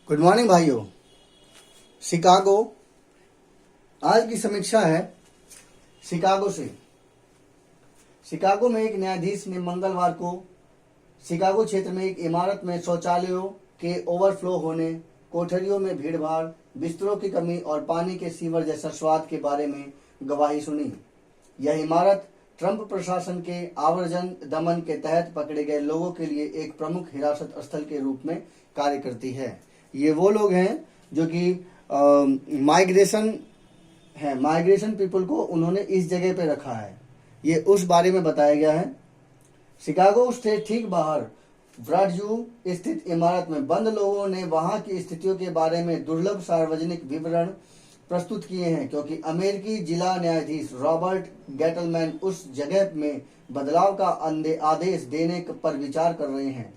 Good morning भाइयों। Chicago, आज की समीक्षा है शिकागो से। शिकागो में एक न्यायाधीश ने मंगलवार को शिकागो क्षेत्र में एक इमारत में शौचालयों के ओवरफ्लो होने, कोठरियों में भीड़भाड़, बिस्तरों की कमी और पानी के सीवर जैसा स्वाद के बारे में गवाही सुनी। यह इमारत ट्रंप प्रशासन के आवर्जन दमन के तहत पकड़े गए लोगों के लिए एक प्रमुख हिरासत स्थल के रूप में कार्य करती है। ये वो लोग हैं जो कि माइग्रेशन पीपल को उन्होंने इस जगह पे रखा है। ये उस बारे में बताया गया है। शिकागो से ठीक बाहर ब्रॉडव्यू स्थित इमारत में बंद लोगों ने वहां की स्थितियों के बारे में दुर्लभ सार्वजनिक विवरण प्रस्तुत किए हैं, क्योंकि अमेरिकी जिला न्यायाधीश रॉबर्ट गेटलमैन उस जगह में बदलाव का आदेश देने पर विचार कर रहे हैं,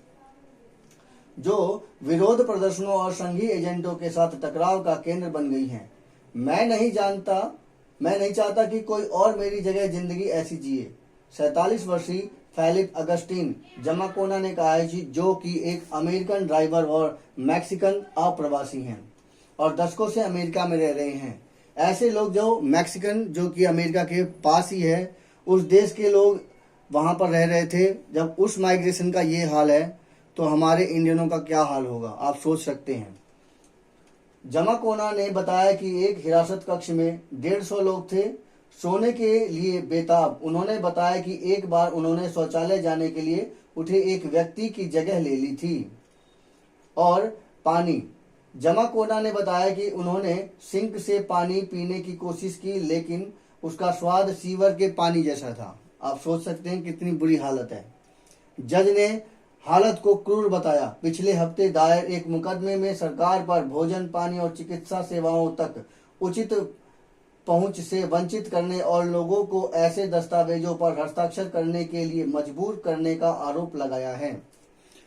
जो विरोध प्रदर्शनों और संघीय एजेंटों के साथ टकराव का केंद्र बन गई हैं। मैं नहीं चाहता कि कोई और मेरी जगह जिंदगी ऐसी जिए, 47 वर्षीय फेलिप अगस्टीन जमाकोना ने कहा है, जो कि एक अमेरिकन ड्राइवर और मैक्सिकन अप्रवासी हैं और दशकों से अमेरिका में रह रहे हैं। ऐसे लोग जो मैक्सिकन, जो कि अमेरिका के पास ही है, उस देश के लोग वहां पर रह रहे थे। जब उस माइग्रेशन का ये हाल है तो हमारे इंडियनों का क्या हाल होगा, आप सोच सकते हैं। जमाकोना ने बताया कि एक हिरासत कक्ष में 150 लोग थे, सोने के लिए बेताब। उन्होंने बताया कि एक बार उन्होंने शौचालय जाने के लिए उठे एक व्यक्ति की जगह ले ली थी। और पानी, जमाकोना ने बताया कि उन्होंने सिंक से पानी पीने की कोशिश की, लेकिन उसका स्वाद सीवर के पानी जैसा था। आप सोच सकते हैं कितनी बुरी हालत है। जज ने हालत को क्रूर बताया। पिछले हफ्ते दायर एक मुकदमे में सरकार पर भोजन, पानी और चिकित्सा सेवाओं तक उचित पहुंच से वंचित करने और लोगों को ऐसे दस्तावेजों पर हस्ताक्षर करने के लिए मजबूर करने का आरोप लगाया है।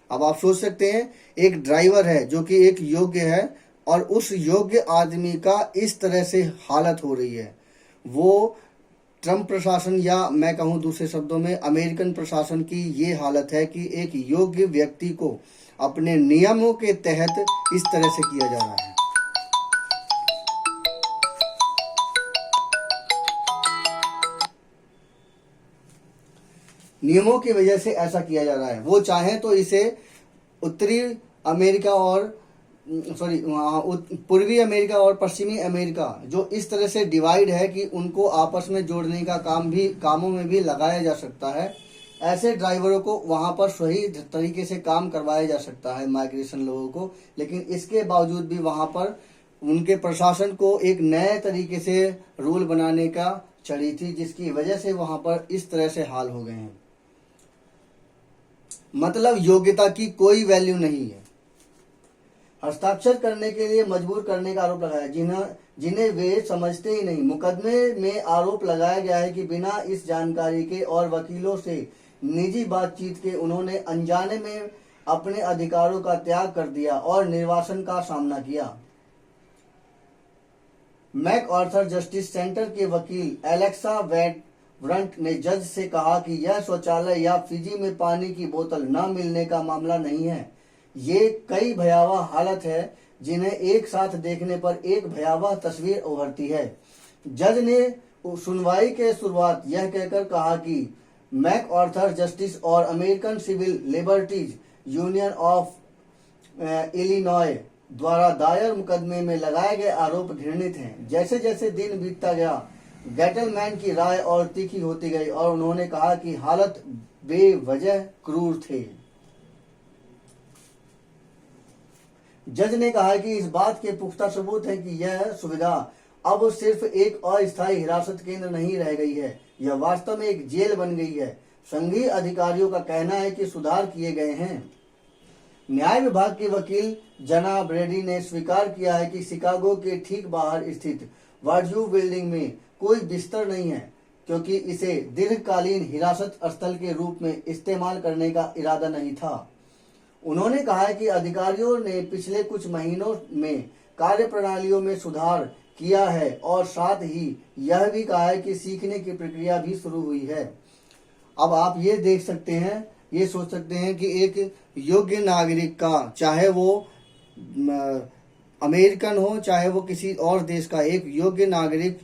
अब आप सोच सकते हैं, एक ड्राइवर है जो कि एक योग्य है और उस योग्य आदमी का इस तरह से हालत हो रही है। वो ट्रंप प्रशासन, या मैं कहूं दूसरे शब्दों में अमेरिकन प्रशासन की ये हालत है कि एक योग्य व्यक्ति को अपने नियमों के तहत इस तरह से किया जा रहा है। नियमों की वजह से ऐसा किया जा रहा है। वो चाहें तो इसे उत्तरी अमेरिका और पूर्वी अमेरिका और पश्चिमी अमेरिका, जो इस तरह से डिवाइड है कि उनको आपस में जोड़ने का कामों में भी लगाया जा सकता है। ऐसे ड्राइवरों को वहां पर सही तरीके से काम करवाया जा सकता है, माइग्रेशन लोगों को। लेकिन इसके बावजूद भी वहां पर उनके प्रशासन को एक नए तरीके से रूल बनाने का चढ़ी थी, जिसकी वजह से वहां पर इस तरह से हाल हो गए हैं। मतलब योग्यता की कोई वैल्यू नहीं है। हस्ताक्षर करने के लिए मजबूर करने का आरोप लगाया, जिन्हें वे समझते ही नहीं। मुकदमे में आरोप लगाया गया है कि बिना इस जानकारी के और वकीलों से निजी बातचीत के उन्होंने अनजाने में अपने अधिकारों का त्याग कर दिया और निर्वासन का सामना किया। मैकआर्थर जस्टिस सेंटर के वकील एलेक्सा वेंट ने जज से कहा कि यह शौचालय या फिजी में पानी की बोतल न मिलने का मामला नहीं है। ये कई भयावह हालत है जिन्हें एक साथ देखने पर एक भयावह तस्वीर उभरती है। जज ने सुनवाई के शुरुआत यह कहकर कहा कि मैकआर्थर जस्टिस और American civil liberties union of Illinois द्वारा दायर मुकदमे में लगाए गए आरोप घृणित हैं। जैसे जैसे दिन बीतता गया, गेटलमैन की राय और तीखी होती गई और उन्होंने कहा कि हालत बेवजह क्रूर थे। जज ने कहा कि इस बात के पुख्ता सबूत हैं कि यह सुविधा अब सिर्फ एक अस्थायी हिरासत केंद्र नहीं रह गई है, यह वास्तव में एक जेल बन गई है। संघीय अधिकारियों का कहना है कि सुधार किए गए हैं। न्याय विभाग के वकील जना ब्रेडी ने स्वीकार किया है कि शिकागो के ठीक बाहर स्थित वार्ड्यू बिल्डिंग में कोई बिस्तर नहीं है, क्योंकि इसे दीर्घकालीन हिरासत स्थल के रूप में इस्तेमाल करने का इरादा नहीं था। उन्होंने कहा कि अधिकारियों ने पिछले कुछ महीनों में कार्यप्रणालियों में सुधार किया है और साथ ही यह भी कहा है कि सीखने की प्रक्रिया भी शुरू हुई है। अब आप ये देख सकते हैं, ये सोच सकते हैं कि एक योग्य नागरिक का, चाहे वो अमेरिकन हो चाहे वो किसी और देश का एक योग्य नागरिक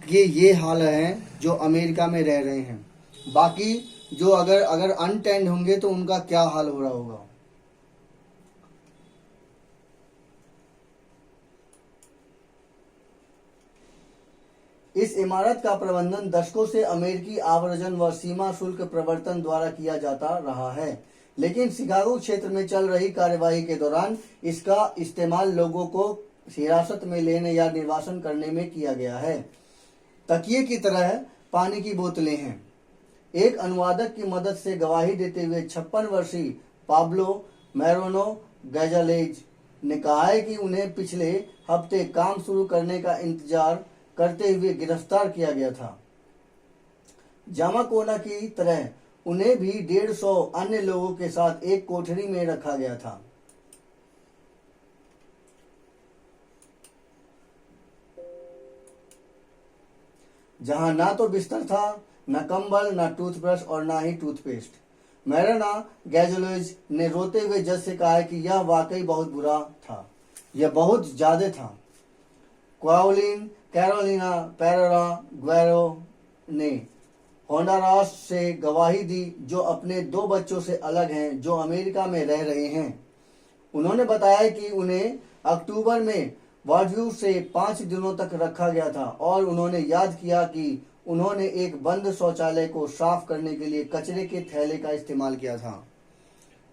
के ये हाल हैं जो अमेरिका में रह रहे हैं। बाकी जो अगर अगर अनटेंड होंगे तो उनका क्या हाल हो रहा होगा। इस इमारत का प्रबंधन दशकों से अमेरिकी आव्रजन व सीमा शुल्क प्रवर्तन द्वारा किया जाता रहा है, लेकिन शिकागो क्षेत्र में चल रही कार्यवाही के दौरान इसका इस्तेमाल लोगों को हिरासत में लेने या निर्वासन करने में किया गया है। तकिए की तरह पानी की बोतलें हैं। एक अनुवादक की मदद से गवाही देते हुए 56 वर्षीय पाब्लो मैरोनो गैजालेज ने कहा है कि उन्हें पिछले हफ्ते काम शुरू करने का इंतजार करते हुए गिरफ्तार किया गया था। जामाकोना की तरह उन्हें भी 150 अन्य लोगों के साथ एक कोठरी में रखा गया था। जहां ना तो बिस्तर था, न कंबल, न टूथब्रश और ना ही टूथपेस्ट। मैराना गैजोलेज ने रोते हुए जज से कहा कि यह वाकई बहुत बुरा था, यह बहुत ज्यादा था। कैरोलिना पेरेरा गुएरो ने होंडुरास से गवाही दी, जो अपने 2 बच्चों से अलग हैं जो अमेरिका में रह रहे हैं। उन्होंने बताया कि उन्हें अक्टूबर में वार्ड्यू से 5 दिनों तक रखा गया था और उन्होंने याद किया कि उन्होंने एक बंद शौचालय को साफ करने के लिए कचरे के थैले का इस्तेमाल किया था।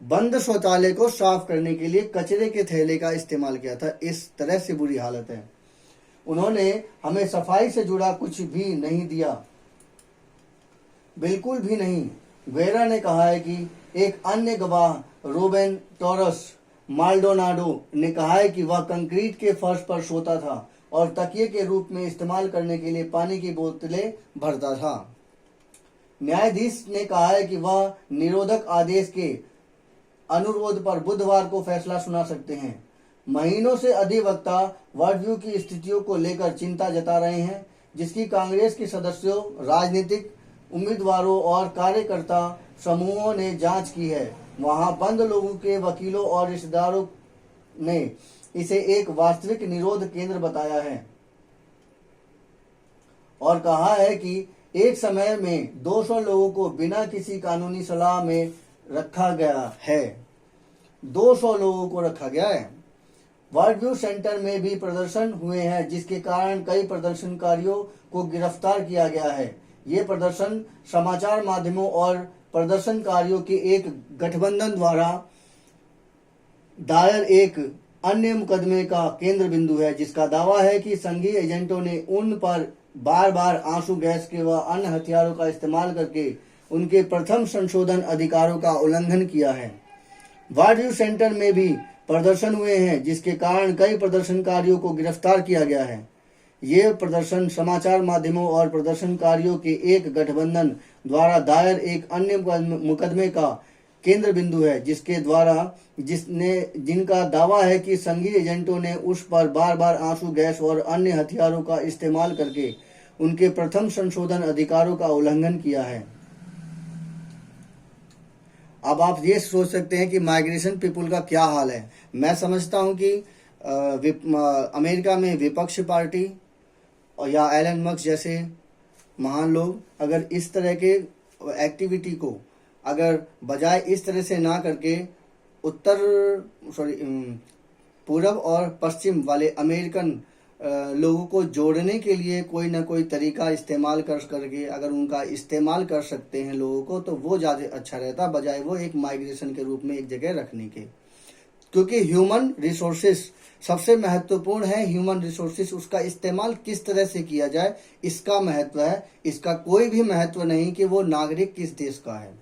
बंद शौचालय को साफ करने के लिए कचरे के थैले का इस्तेमाल किया था। इस तरह से बुरी हालत है। उन्होंने हमें सफाई से जुड़ा कुछ भी नहीं दिया, बिल्कुल भी नहीं। गुएरा ने कहा है कि एक अन्य गवाह रूबेन टोरस माल्डोनाडो ने कहा है कि वह कंक्रीट के फर्श पर सोता था और तकिए के रूप में इस्तेमाल करने के लिए पानी की बोतलें भरता था। न्यायाधीश ने कहा है कि वह निरोधक आदेश के अनुरोध पर बुधवार को फैसला सुना सकते हैं। महीनों से अधिवक्ता वर्ल्डव्यू की स्थितियों को लेकर चिंता जता रहे हैं, जिसकी कांग्रेस के सदस्यों, राजनीतिक उम्मीदवारों और कार्यकर्ता समूहों ने जांच की है। वहां बंद लोगों के वकीलों और रिश्तेदारों ने इसे एक वास्तविक निरोध केंद्र बताया है और कहा है कि एक समय में 200 लोगों को बिना किसी कानूनी सलाह में रखा गया है। 200 लोगों को रखा गया है। वर्ल्डव्यू सेंटर में भी प्रदर्शन हुए हैं, जिसके कारण कई प्रदर्शनकारियों को गिरफ्तार किया गया है। ये प्रदर्शन समाचार माध्यमों और प्रदर्शनकारियों के एक गठबंधन द्वारा दायर एक अन्य मुकदमे का केंद्र बिंदु है, जिसका दावा है कि संघीय एजेंटों ने उन पर बार बार आंसू गैस के व अन्य हथियारों का इस्तेमाल करके उनके प्रथम संशोधन अधिकारों का उल्लंघन किया है। वर्ल्डव्यू सेंटर में भी प्रदर्शन हुए हैं, जिसके कारण कई प्रदर्शनकारियों को गिरफ्तार किया गया है। ये प्रदर्शन समाचार माध्यमों और प्रदर्शनकारियों के एक गठबंधन द्वारा दायर एक अन्य मुकदमे का केंद्र बिंदु है, जिनका दावा है कि संघीय एजेंटों ने उस पर बार बार आंसू गैस और अन्य हथियारों का इस्तेमाल करके उनके प्रथम संशोधन अधिकारों का उल्लंघन किया है। अब आप ये सोच सकते हैं कि माइग्रेशन पीपुल का क्या हाल है। मैं समझता हूं कि अमेरिका में विपक्ष पार्टी और या एलन मस्क जैसे महान लोग अगर इस तरह के एक्टिविटी को अगर बजाय इस तरह से ना करके पूरब और पश्चिम वाले अमेरिकन लोगों को जोड़ने के लिए कोई ना कोई तरीका इस्तेमाल करके अगर उनका इस्तेमाल कर सकते हैं लोगों को, तो वो ज़्यादा अच्छा रहता, बजाय वो एक माइग्रेशन के रूप में एक जगह रखने के। क्योंकि ह्यूमन रिसोर्सेस सबसे महत्वपूर्ण है। ह्यूमन रिसोर्सेस उसका इस्तेमाल किस तरह से किया जाए, इसका महत्व है। इसका कोई भी महत्व नहीं कि वो नागरिक किस देश का है।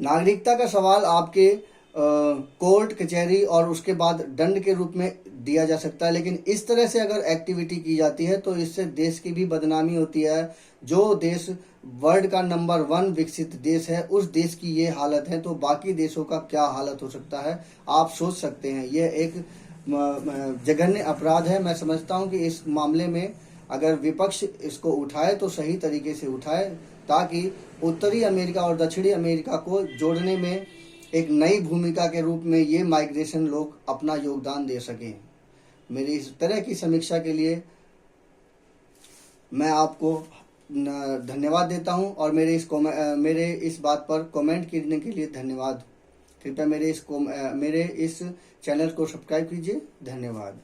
नागरिकता का सवाल आपके कोर्ट कचहरी और उसके बाद दंड के रूप में दिया जा सकता है, लेकिन इस तरह से अगर एक्टिविटी की जाती है तो इससे देश की भी बदनामी होती है। जो देश वर्ल्ड का नंबर 1 विकसित देश है, उस देश की ये हालत है, तो बाकी देशों का क्या हालत हो सकता है आप सोच सकते हैं। यह एक जघन्य अपराध है। मैं समझता हूं कि इस मामले में अगर विपक्ष इसको उठाए तो सही तरीके से उठाए, ताकि उत्तरी अमेरिका और दक्षिणी अमेरिका को जोड़ने में एक नई भूमिका के रूप में ये माइग्रेशन लोग अपना योगदान दे सकें। मेरी इस तरह की समीक्षा के लिए मैं आपको धन्यवाद देता हूं और मेरे इस बात पर कमेंट करने के लिए धन्यवाद। कृपया मेरे इस चैनल को सब्सक्राइब कीजिए। धन्यवाद।